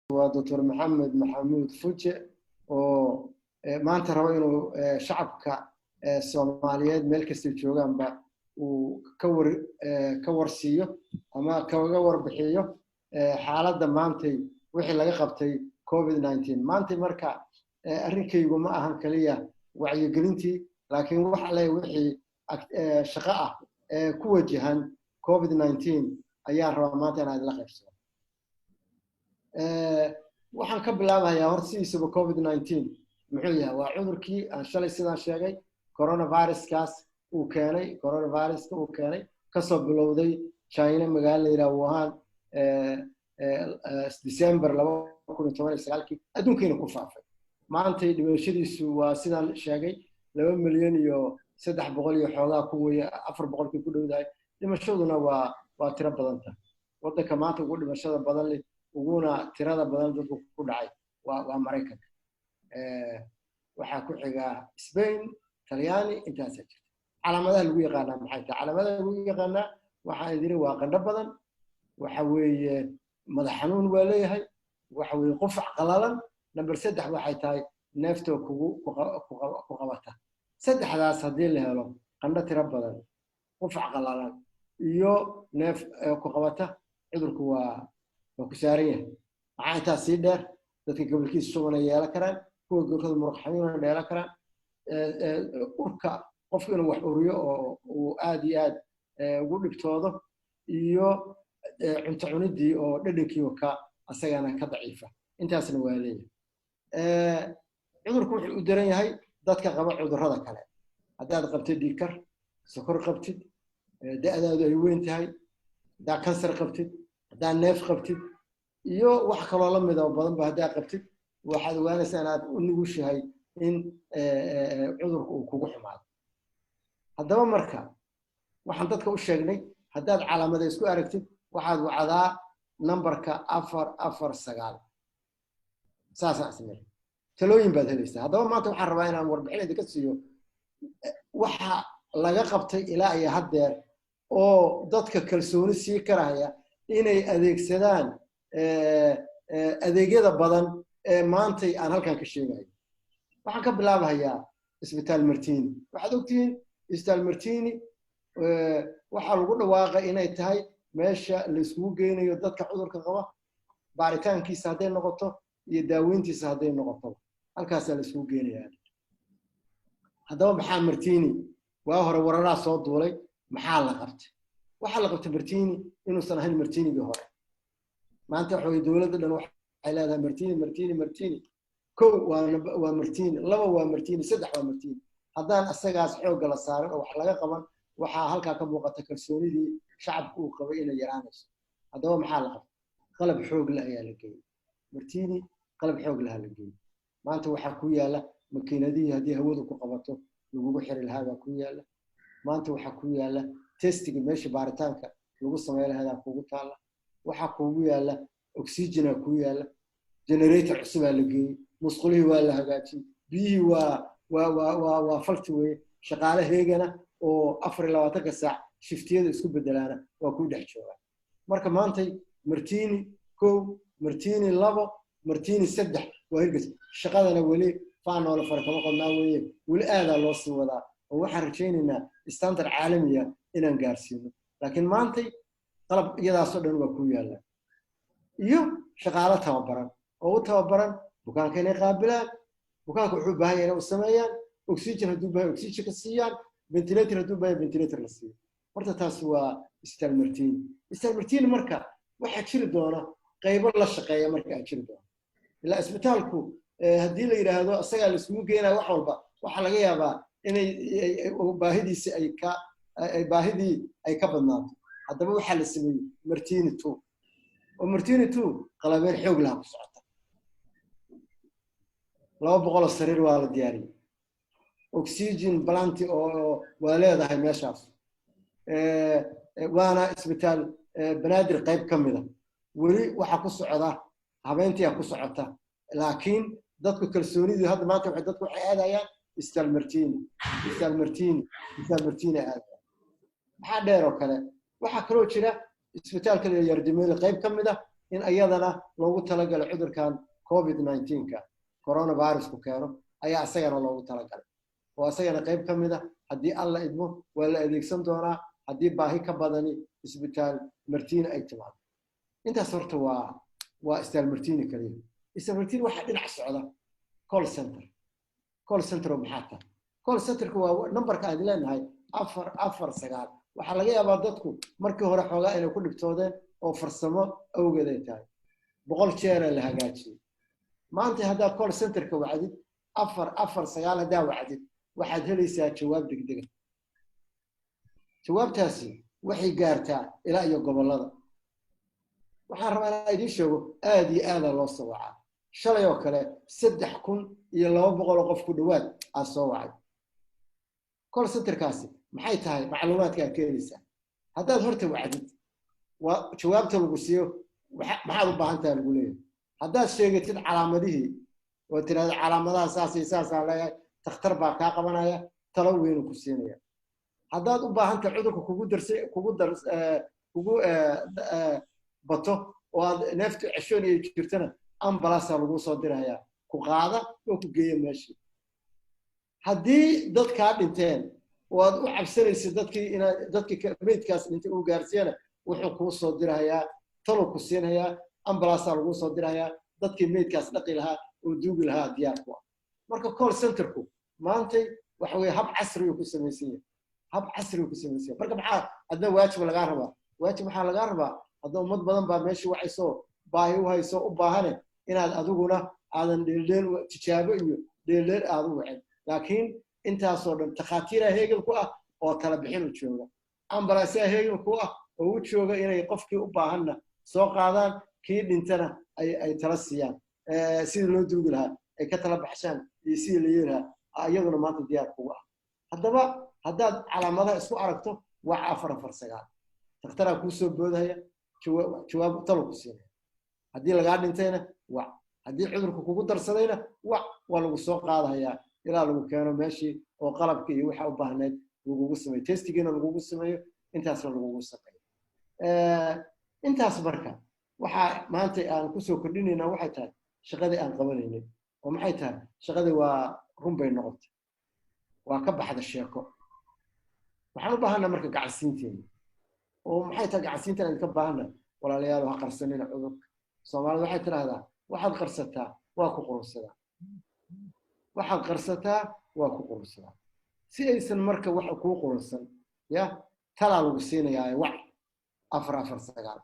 waa Dr. Maxamed Maxamuud Fuje oo maanta rabo inuu shacabka Soomaaliyeed meel kasta joogaanba uu ka warsiiyo ama kaga warbixiyo xaaladda maanta wixii laga qabtay COVID-19 maanta marka arrinkaygu ma ahan kaliya wacyigelintii laakiin waxa la wixii shaqo ah ku wajahan COVID-19 ayaa rabaa maanta inaad la qaybsato waxaan ka bilaabayaa horta sidiisaba COVID-19 muxuu yahay waa cudurkii aan shalay sidaan sheegay coronavirus uu keenay kasoo bilowday China magaalada la yiraahdo Wuhan December 2019 adduunkeena ku faafay maanta dhimashadiisu waa sidaan sheegay 2 milyan iyo 300 iyo xoogaa ku weeye 400 ku dhowdahay dhimashaduna waa tiro badan tahay wadanka maanta ugu dhimashada badan leh uguna tirada badan dadku ku dhacay waa Mareykanka waxa ku xiga Spain Talyaani intaas jirta calaamadaha lagu yaqaan maxay tahay calaamadaha lagu yaqaan waxa idin waa qandho badan waxa weeye madax xanuun waa leeyahay waxa weeye qufac qalalan number 3 waxay tahay neefto ku qabata saddexdaas hadii la helo qandho tiro badan qufac qalalan iyo neef ku qabata cudurku waa ku saaran yahay waxa intaas sii dheer dadka gobolkiisa soo yeelan karaan kuwa gobolka muruq xanuun yeelan karaan urka qofku inuu wax uriyo oo uu aad iyo aad ugu dhibtoodo iyo cunto cunidii oo dhadhankii ka asagana ka daciifa intaasna waa leeyahay cudurku wuxuu u daran yahay dadka qaba cudurrada kale haddaad qabtid dhiigkar sokor qabtid da'daadu ay weyn tahay haddaad kansar qabtid haddaad neef qabtid iyo wax kaloo la mid ah badan ba haddaad qabtid waxaad ogaanaysaa inaad u nugushahay in cudurku uu kugu xumaado haddaba marka waxaan dadka u sheegnay haddaad calaamado isku aragtid waxaad wacdaa numberka 449 saasaan sameeyay talooyin baad helaysaa haddaba maanta waxaan rabaa inaan warbixin idinka siiyo waxa laga qabtay ilaa iyo haddeer oo dadka kalsooni sii karaya inay adeegsadaan adeegyada badan ee maanta aan halkan ka sheegayo waxaan ka bilaabayaa isbitaal Martini waxaad ogtiin isbitaal Martini waxa lagu dhawaaqay inay tahay meesha la isugu geynayo dadka cudurka qaba baaritaankiisa haday noqoto iyo daaweyntiisa haday noqoto halkaas la isugu geynayaa haddaba maxaa Martini waa hore wararaa soo duulay maxaa la qabtay waxa la qabtay Martini inuu san ahayn Martini-gii hore maanta waxa dawladda dhan waxay leedahay Martini kow waa Martini laba waa Martini saddex waa Martini haddaan asagaas xoog la saarin oo wax laga qaban waxa halka ka muuqata kalsoonidii shacabku uu qabay inay yaraanayso haddaba maxaa la qabtay qalab xoog la ayaa la geeyay Martini qalab xoog la geeyay maanta waxa ku yaala makiinadii hadii hawadu ku qabato lagu xiri lahaa ku yaala maanta waxa ku yaala testiga meesha baaritaanka lagu sameeyo lahaa kugu taala waxa kugu yaala oxygen ku yaala generator cusub la geeyay musqulihii waa la hagaajiyay biyihii waa falti way shaqaale heegana oo 24 saac shiftiyada isku bedelaana waa ku dhex joogaan marka maanta Martini kow Martini labo Martini saddex waa hirgas shaqadana wali faanoola farqamo qodnaa weeye wali aad loo sii wadaa oo waxaan rajaynaynaa standard caalamiya inaan gaarsiino laakiin maanta qalab iyadaas oo dhan waa ku yaala iyo shaqaale tababaran oo u tababaran bukaanka inay qaabilaan bukaanku wuxuu u baahan yahay inuu sameeyaan oxygen hadduu baahan oxygen ka siiyaan ventilator hadduu baahan ventilator la siiyo horta taas waa isbitaal Martini marka waxa jiri doona qaybo la shaqeeya marka ay jiri doona ilaa isbitaalku haddii la yiraahdo asaga la isugu geenayo wax walba waxa laga yaabaa inay baahidiisa baahidii ay ka badnaato haddaba waxa la sameeyay Martini 2 oo Martini 2 qalabeen xoog laha ku socota 200 sariir waa la diyaariyay oxygen plant oo waa leedahay meeshaas waana isbitaal banaadir qayb kamida wali waxa ku socda habeentii ku socota laakiin dadku kalsoonidii hadda maanta dadku waxay aadayaan isbitaal Martini aad waxa dheer oo kale waxa kaloo jira isbitaalka Yardimeele qayb kamida in ayadana loogu talagalay cudurkan covid-19ka coronavirus ku keeno ayaa asagana loogu talagalay oo asagana qayb ka mid ah haddii alla idmo waa la adeegsan doonaa haddii baahi ka badani isbitaal martiini ay timaado intaas horta waa isbitaal martiini kaliya isbitaal martiini waxaa dhinac socda call center oo maxaa tahay call centerka waa numberka aan leenahay 449 waxaa laga yaabaa dadku markii hore xoogaa inay ku dhibtoodeen oo farsamo awgeed ay tahay 100 jeer la hagaajiyay maanta haddaa call centerka wacdid 449 haddaa wacdid waxaad helaysaa jawaab degdeg ah jawaabtaasi waxay gaartaa ilaa iyo gobolada waxaan rabaa inaan idiin sheego aad iyo aad loo soo wacaa shalay oo kale 3200 qof ku dhawaad aa soo wacay call centerkaasi maxay tahay macluumaadka aad ka helaysaa haddaad horta wacdid waa jawaabta lagu siiyo maxaad u baahan tahay lagu leeyahay haddaad sheegatid calaamadihii oo tiraahdo calaamadaha saasaan leeyahay takhtar baa kaa qabanaya talo weyn ku siinaya haddaad u baahan tahay cudurka kugu bato oo aad neeftu ceshoonaya jirtana ambulance lagu soo dirayaa ku qaada oo ku geeya meeshii haddii dad kaa dhinteen oo aad u cabsanaysid dadkii meydkaas dhintay uu gaarsiiyana wuxuu kuu soo dirayaa talo ku siinayaa ambulance lagu soo dirayaa dadkii meydkaas dhaqi lahaa oo duugi lahaa diyaar ku ah marka call centerku maantay waxa weeye hab casri ku samaysan yahay marka maxaa adna waajib laga rabaa waxaa laga rabaa hadda ummad badan baa meeshii waxayso baahi u hayso u baahane inaad adiguna aadan dheeldheel tijaabo iyo dheeldheel aad u wacin laakiin intaasoo dhan takhaatiira heegan ku ah oo tala bixin u jooga ambulance heegan ku ah oo u jooga inay qofkii u baahanna soo qaadaan kii dhintana ay tala siiyaan sidii loo duugi lahaa ay ka tala baxshaan iyo sidii la yeeli lahaa iyaduna maanta diyaar kugu ah haddaba haddaad calaamadaha isku aragto waa 449 takhtaraa kuu soo boodaya jawaab talo ku siinaya haddii lagaa dhintayna wac haddii cudurku kugu darsadayna wac waa lagu soo qaadayaa ilaa lagu keeno meeshii oo qalabka iyo waxa u baahnayd lagugu sameeyo testigiina lagugu sameeyo intaasna lagugu sameeyo intaas marka waxaa maanta aan ku soo kordhinaynaa waxay tahay shaqadii aan qabanaynay oo maxay tahay shaqadii waa run bay noqotay waa ka baxda sheeko waxaan u baahanaa marka gacansiinteena oo maxay tahay gacansiintan aan ka baahana walaalayaal ha qarsanina cudurka Soomaalidu waxay tiraahdaa waxaad qarsataa waa ku qurunsadaa si aysan marka wax ku qurunsan ya tala lagu siinayaa wax 449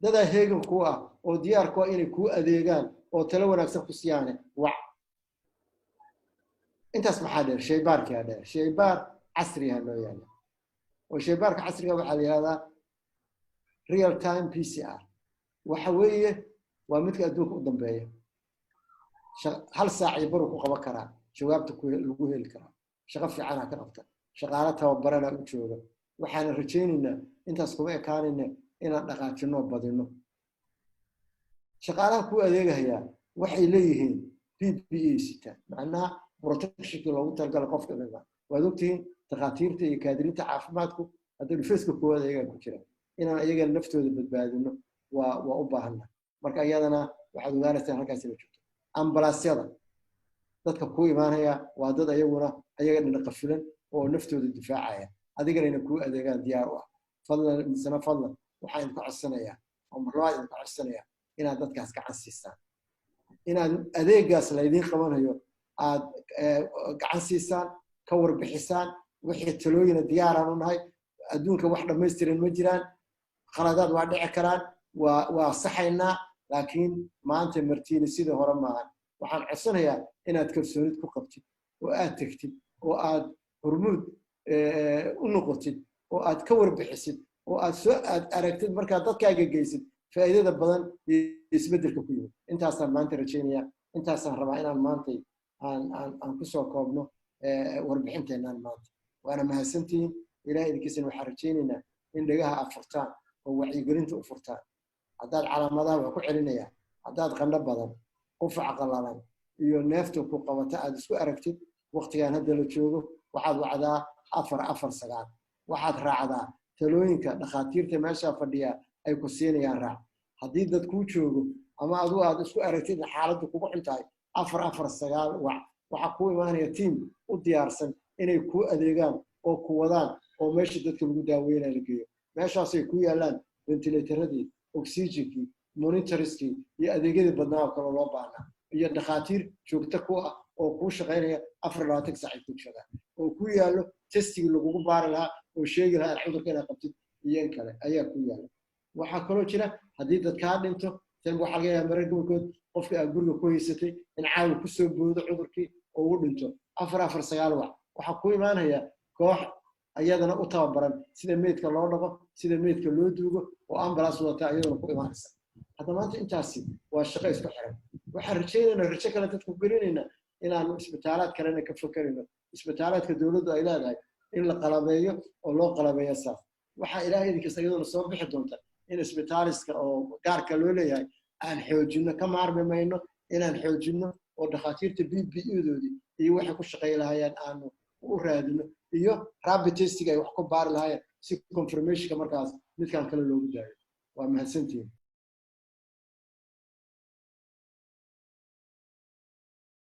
dada heegan ku ah oo diyaar ku ah inay ku adeegaan oo talo wanaagsan ku siiyaan wax intaas maxaa dheer shaybaar casri ah loo yaala oo shaybaarka casriga waxa la yiraahdaa real time PCR waxa weeye waa midka adduunka u dambeeya hal saac iyo bar ku qaban karaa jawaabta lagu heli karaa shaqo fiican ka qabta shaqaale tababarana u jooga waxaan rajaynaynaa intaas kuma ekaanayna inaan dhaqaajino badino shaqaalaha ku adeegaya waxay leeyihiin PPE sita macnaha protection loogu talagalay qofka dhanba waad ogtihiin takhaatiirta iyo kaadiriinta caafimaadku hadda dhufeeska koowaad ayaga ku jira inaan ayaga naftooda badbaadino waa u baahanaa marka iyadana waxaad ogaanaysaa halkaas la joogto ambalaasyada dadka ku imaanaya waa dad ayaguna ayaga dhinaca qafilan oo naftooda difaacaya adigana inay ku adeegaan diyaar u ah fadlan waxaan ka codsanayaa oo marlabaad ka codsanayaa inaad dadkaas gacan siisaan inaad adeegaas la idin qabanayo aad gacan siisaan ka warbixisaan wixii talooyin diyaaraan u nahay adduunka wax dhameystiran ma jiraan khaladaad waa dhici karaan waa saxaynaa laakiin maanta martiini sidii hore maahan waxaan codsanayaa inaad kalsoonid ku qabtid oo aad tagtid oo aad hormuud u noqotid oo aad ka warbixisid oo aad aragtid markaad dadkaaga geysid faa'iidada badan iyo isbeddelka ku yimid intaasaan maanta rajaynayaa intaasaan rabaa inaan maantay aan ku soo koobno warbixinteenaan maanta waana mahadsantihiin ilaahay idinkiisana waxaan rajaynaynaa in dhagaha aad furtaan oo wacyigelinta u furtaan haddaad calaamadaha waa ku celinayaa haddaad qandho badan qufac qallalan iyo neefta ku qabata aad isku aragtid waqtigan hadda la joogo waxaad wacdaa 449 waxaad raacdaa talooyinka dhakhaatiirta meesha fadhiya ay ku siinayaan raac haddii dad kuu joogo ama adigu aad isku aragtid in xaaladdu kugu xuntahay 449 waxaa kuu imaanaya tiim u diyaarsan inay kuu adeegaan oo ku wadaan oo meesha dadka lagu daaweynaya la geeyo meeshaasay ku yaalaan ventilatorradii oxygenkii monitoriskii iyo adeegyadii badnaa oo kale loo baahnaa iyo dhakhaatiir joogto ku ah oo kuu shaqaynaya 24 saac ku shaqaa oo ku yaallo testigii lagugu baari lahaa oo sheegi lahaa in cudurka inaad qabtid iyo in kale ayaa ku yaalla waxaa kaloo jira haddii dad kaa dhinto tan waxaa laga yaabaa marar gobolkood qofka aad guriga ku haysatay in caawa ku soo boodo cudurkii oo uu dhinto 449 waxaa ku imaanaya koox ayadana u tababaran sida meydka loo dhaqo sida meydka loo duugo oo ambulance wata ayadana ku imaanaysa hadda maanta intaasi waa shaqo isku xiran waxaan rajaynaynaa rajo kale dadku gelinaynaa inaanu isbitaalaad kalena ka fakarayno isbitaalaadka dowladdu ay leedahay in la qalabeeyo oo loo qalabeeyo saas waxaa ilaahay idinkiisa iyaduna soo bixi doonta in isbitaaliska oo gaarka loo leeyahay aan xoojinno ka maarmi mayno inaan xoojinno oo dhakhaatiirta BPE-doodii iyo waxay ku shaqayn lahaayeen aanu u raadino iyo rapid testing ay wax ku baari lahaayeen si confirmationka markaas midkaan kale loogu daayo waa mahadsantihiin